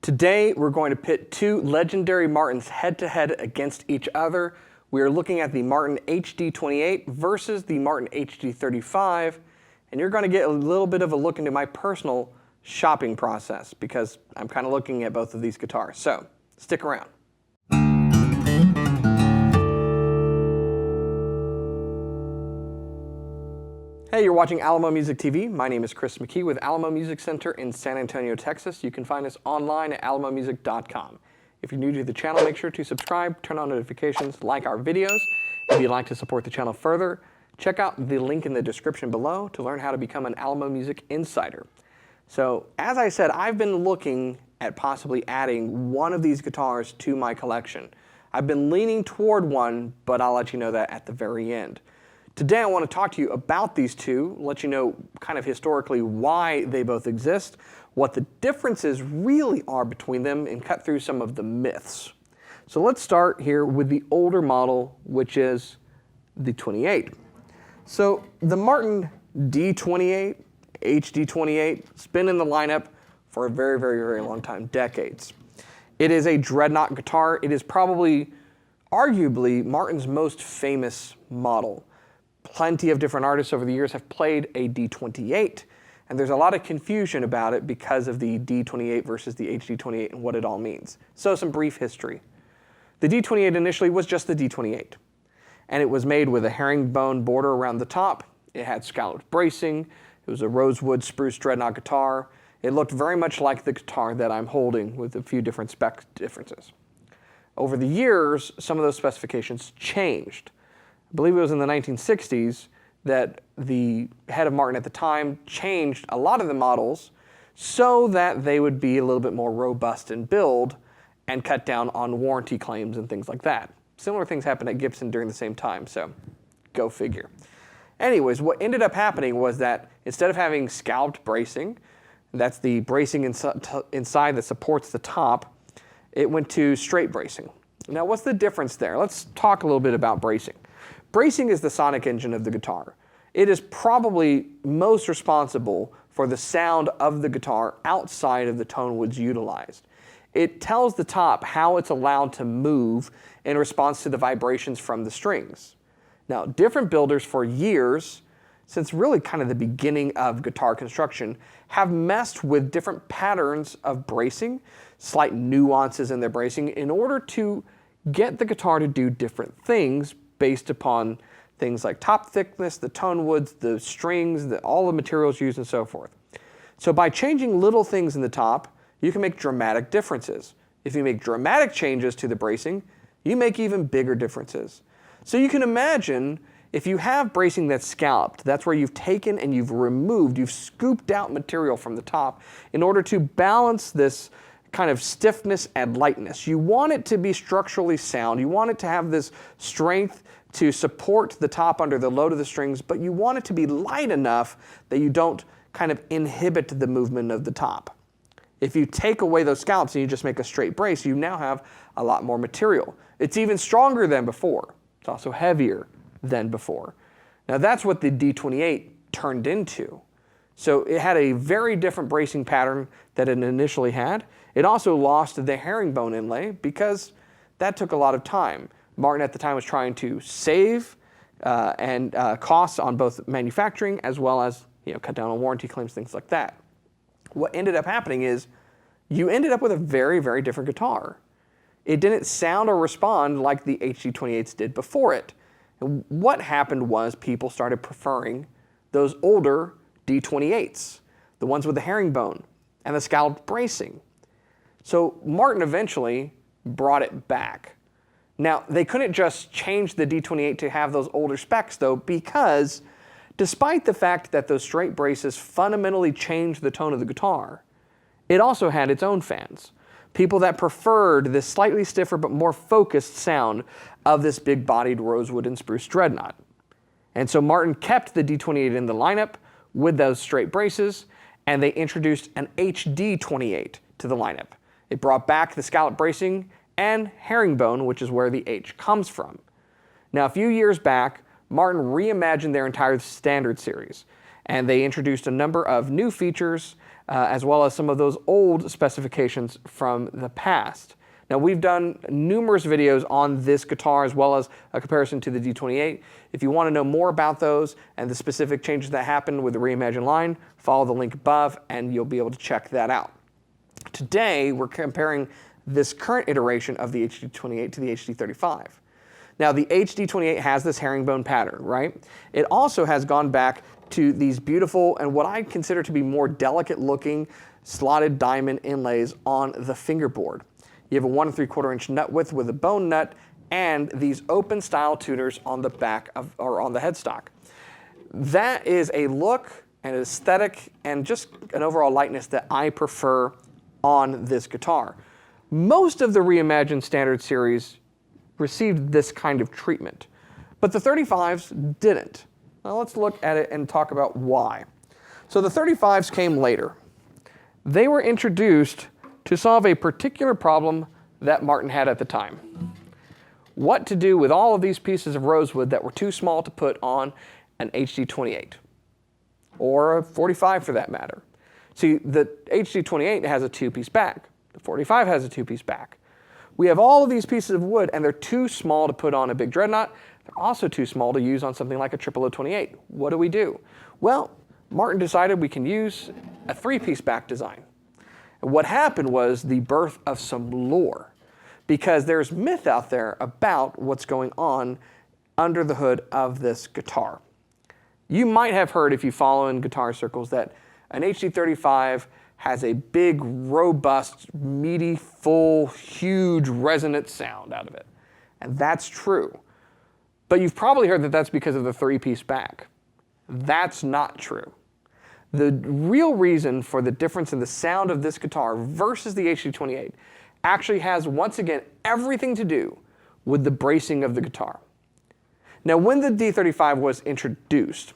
Today, we're going to pit two legendary Martins head-to-head against each other. We are looking at the Martin HD28 versus the Martin HD35, and you're going to get a little bit of a look into my personal shopping process because I'm kind of looking at both of these guitars. So, stick around. Hey, you're watching Alamo Music TV. My name is Chris McKee with Alamo Music Center in San Antonio, Texas. You can find us online at alamomusic.com. If you're new to the channel, make sure to subscribe, turn on notifications, like our videos. If you'd like to support the channel further, check out the link in the description below to learn how to become an Alamo Music Insider. So, as I said, I've been looking at possibly adding one of these guitars to my collection. I've been leaning toward one, but I'll let you know that at the very end. Today I want to talk to you about these two, let you know kind of historically why they both exist, what the differences really are between them, and cut through some of the myths. So let's start here with the older model, which is the 28. So the Martin D28, HD28, has been in the lineup for a very, very, very long time, decades. It is a Dreadnought guitar. It is probably, arguably, Martin's most famous model. Plenty of different artists over the years have played a D28, and there's a lot of confusion about it because of the D28 versus the HD28 and what it all means. So some brief history. The D28 initially was just the D28, and it was made with a herringbone border around the top. It had scalloped bracing. It was a rosewood spruce Dreadnought guitar. It looked very much like the guitar that I'm holding with a few different spec differences. Over the years, some of those specifications changed. I believe it was in the 1960s that the head of Martin at the time changed a lot of the models so that they would be a little bit more robust in build and cut down on warranty claims and things like that. Similar things happened at Gibson during the same time, so go figure. Anyways, what ended up happening was that instead of having scalloped bracing, that's the bracing inside that supports the top, it went to straight bracing. Now, what's the difference there? Let's talk a little bit about bracing. Bracing is the sonic engine of the guitar. It is probably most responsible for the sound of the guitar outside of the tone woods utilized. It tells the top how it's allowed to move in response to the vibrations from the strings. Now, different builders for years, since really kind of the beginning of guitar construction, have messed with different patterns of bracing, slight nuances in their bracing, in order to get the guitar to do different things based upon things like top thickness, the tone woods, the strings, all the materials used, and so forth. So by changing little things in the top, you can make dramatic differences. If you make dramatic changes to the bracing, you make even bigger differences. So you can imagine if you have bracing that's scalloped, that's where you've taken and you've removed, you've scooped out material from the top in order to balance this kind of stiffness and lightness. You want it to be structurally sound. You want it to have this strength to support the top under the load of the strings, but you want it to be light enough that you don't kind of inhibit the movement of the top. If you take away those scallops and you just make a straight brace, you now have a lot more material. It's even stronger than before. It's also heavier than before. Now that's what the D28 turned into. So it had a very different bracing pattern that it initially had. It also lost the herringbone inlay because that took a lot of time. Martin at the time was trying to save costs on both manufacturing as well as cut down on warranty claims, things like that. What ended up happening is you ended up with a very, very different guitar. It didn't sound or respond like the HD28s did before it. And what happened was people started preferring those older D28s, the ones with the herringbone and the scalloped bracing. So Martin eventually brought it back. Now, they couldn't just change the D28 to have those older specs, though, because despite the fact that those straight braces fundamentally changed the tone of the guitar, it also had its own fans. People that preferred this slightly stiffer but more focused sound of this big-bodied rosewood and spruce Dreadnought. And so Martin kept the D28 in the lineup with those straight braces, and they introduced an HD28 to the lineup. It brought back the scallop bracing and herringbone, which is where the H comes from. Now, a few years back, Martin reimagined their entire standard series, and they introduced a number of new features as well as some of those old specifications from the past. Now, we've done numerous videos on this guitar as well as a comparison to the D28. If you want to know more about those and the specific changes that happened with the Reimagine line, follow the link above and you'll be able to check that out. Today, we're comparing this current iteration of the HD28 to the HD35. Now, the HD28 has this herringbone pattern, right? It also has gone back to these beautiful and what I consider to be more delicate looking slotted diamond inlays on the fingerboard. You have a 1 3/4 inch nut width with a bone nut and these open style tuners on the back of, or on the headstock. That is a look and an aesthetic and just an overall lightness that I prefer on this guitar. Most of the Reimagine Standard series received this kind of treatment, but the 35s didn't. Now let's look at it and talk about why. So the 35s came later. They were introduced to solve a particular problem that Martin had at the time. What to do with all of these pieces of rosewood that were too small to put on an HD28, or a 45 for that matter. See, the HD28 has a 2-piece back. The 45 has a 2-piece back. We have all of these pieces of wood and they're too small to put on a big Dreadnought. They're also too small to use on something like a 0028. What do? Well, Martin decided we can use a 3-piece back design. And what happened was the birth of some lore, because there's myth out there about what's going on under the hood of this guitar. You might have heard, if you follow in guitar circles, that an HD35 has a big, robust, meaty, full, huge, resonant sound out of it. And that's true. But you've probably heard that that's because of the 3-piece back. That's not true. The real reason for the difference in the sound of this guitar versus the HD28 actually has, once again, everything to do with the bracing of the guitar. Now, when the D35 was introduced,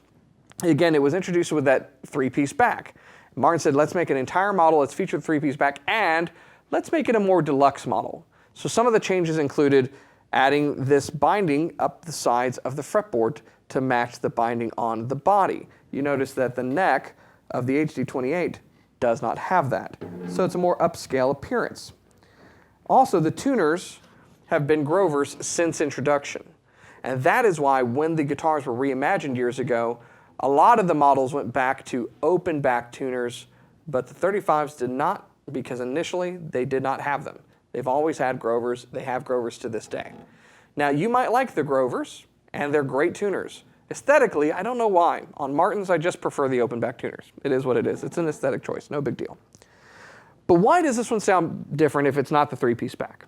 again, it was introduced with that 3-piece back. Martin said, let's make an entire model that's featured 3-piece back, and let's make it a more deluxe model. So some of the changes included adding this binding up the sides of the fretboard to match the binding on the body. You notice that the neck of the HD28 does not have that. So it's a more upscale appearance. Also, the tuners have been Grovers since introduction. And that is why when the guitars were reimagined years ago, a lot of the models went back to open back tuners, but the 35s did not, because initially they did not have them. They've always had Grovers. They have Grovers to this day. Now, you might like the Grovers, and they're great tuners. Aesthetically, I don't know why. On Martins, I just prefer the open back tuners. It is what it is. It's an aesthetic choice, no big deal. But why does this one sound different if it's not the 3-piece back?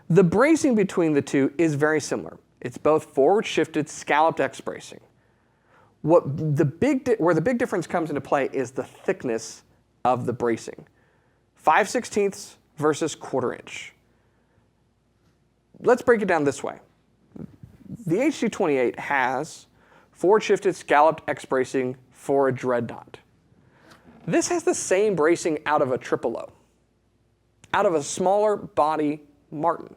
The bracing between the two is very similar. It's both forward shifted Scalloped X Bracing. Where the big difference comes into play is the thickness of the bracing. 5/16 versus 1/4 inch. Let's break it down this way. The HD28 has forward shifted Scalloped X Bracing for a Dreadnought. This has the same bracing out of a 00, out of a smaller body Martin.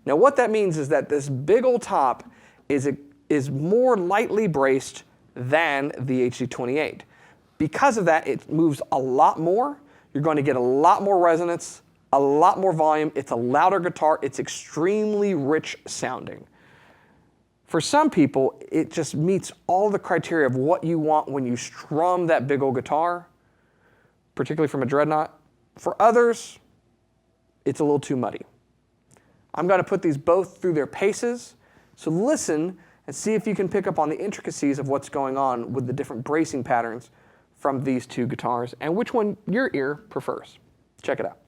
Now what that means is that this big old top is more lightly braced than the HD28. Because of that, it moves a lot more. You're going to get a lot more resonance, a lot more volume. It's a louder guitar. It's extremely rich sounding. For some people, it just meets all the criteria of what you want when you strum that big old guitar, particularly from a Dreadnought. For others, it's a little too muddy. I'm going to put these both through their paces, so listen and see if you can pick up on the intricacies of what's going on with the different bracing patterns from these two guitars and which one your ear prefers. Check it out.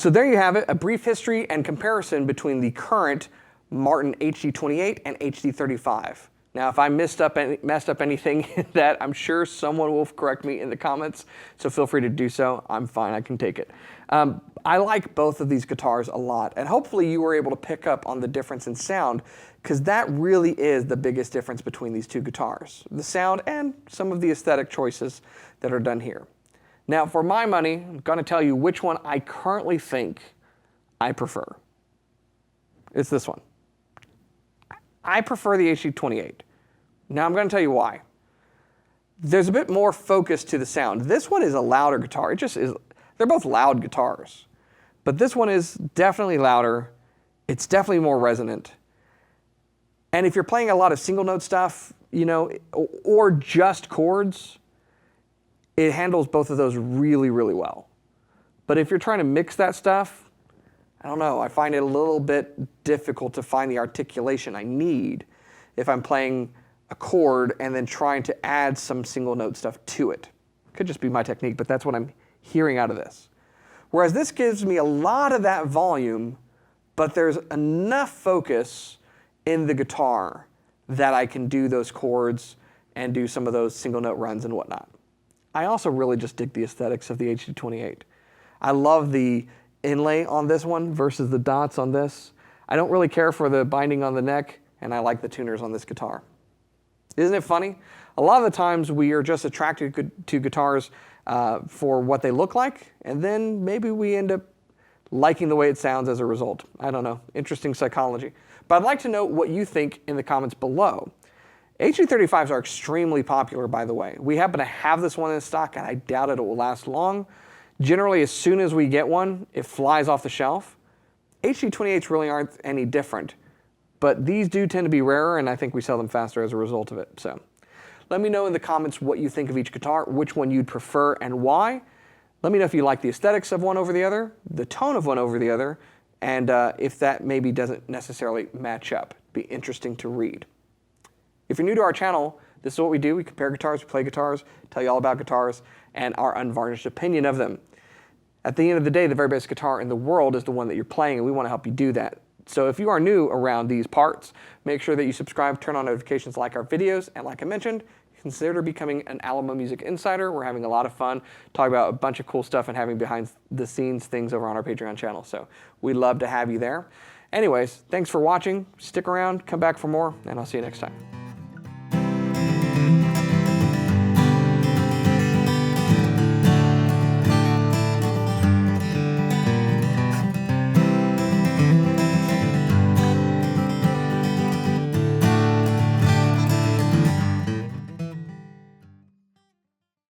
So there you have it, a brief history and comparison between the current Martin HD28 and HD35. Now, if I messed up anything in that, I'm sure someone will correct me in the comments, so feel free to do so. I'm fine, I can take it. I like both of these guitars a lot, and hopefully you were able to pick up on the difference in sound, because that really is the biggest difference between these two guitars, the sound and some of the aesthetic choices that are done here. Now, for my money, I'm going to tell you which one I currently think I prefer. It's this one. I prefer the HD28. Now I'm going to tell you why. There's a bit more focus to the sound. This one is a louder guitar. It just is. They're both loud guitars, but this one is definitely louder. It's definitely more resonant. And if you're playing a lot of single note stuff, you know, or just chords, it handles both of those really, really well. But if you're trying to mix that stuff, I don't know, I find it a little bit difficult to find the articulation I need if I'm playing a chord and then trying to add some single note stuff to it. Could just be my technique, but that's what I'm hearing out of this. Whereas this gives me a lot of that volume, but there's enough focus in the guitar that I can do those chords and do some of those single note runs and whatnot. I also really just dig the aesthetics of the HD28. I love the inlay on this one versus the dots on this. I don't really care for the binding on the neck, and I like the tuners on this guitar. Isn't it funny? A lot of the times we are just attracted to guitars for what they look like, and then maybe we end up liking the way it sounds as a result. I don't know, interesting psychology. But I'd like to know what you think in the comments below. HD35s are extremely popular, by the way. We happen to have this one in stock, and I doubt it will last long. Generally, as soon as we get one, it flies off the shelf. HD28s really aren't any different, but these do tend to be rarer, and I think we sell them faster as a result of it. So let me know in the comments what you think of each guitar, which one you'd prefer and why. Let me know if you like the aesthetics of one over the other, the tone of one over the other, and if that maybe doesn't necessarily match up. It'd be interesting to read. If you're new to our channel, this is what we do. We compare guitars, we play guitars, tell you all about guitars, and our unvarnished opinion of them. At the end of the day, the very best guitar in the world is the one that you're playing, and we want to help you do that. So if you are new around these parts, make sure that you subscribe, turn on notifications, like our videos, and like I mentioned, consider becoming an Alamo Music Insider. We're having a lot of fun talking about a bunch of cool stuff and having behind the scenes things over on our Patreon channel. So we'd love to have you there. Anyways, thanks for watching. Stick around, come back for more, and I'll see you next time.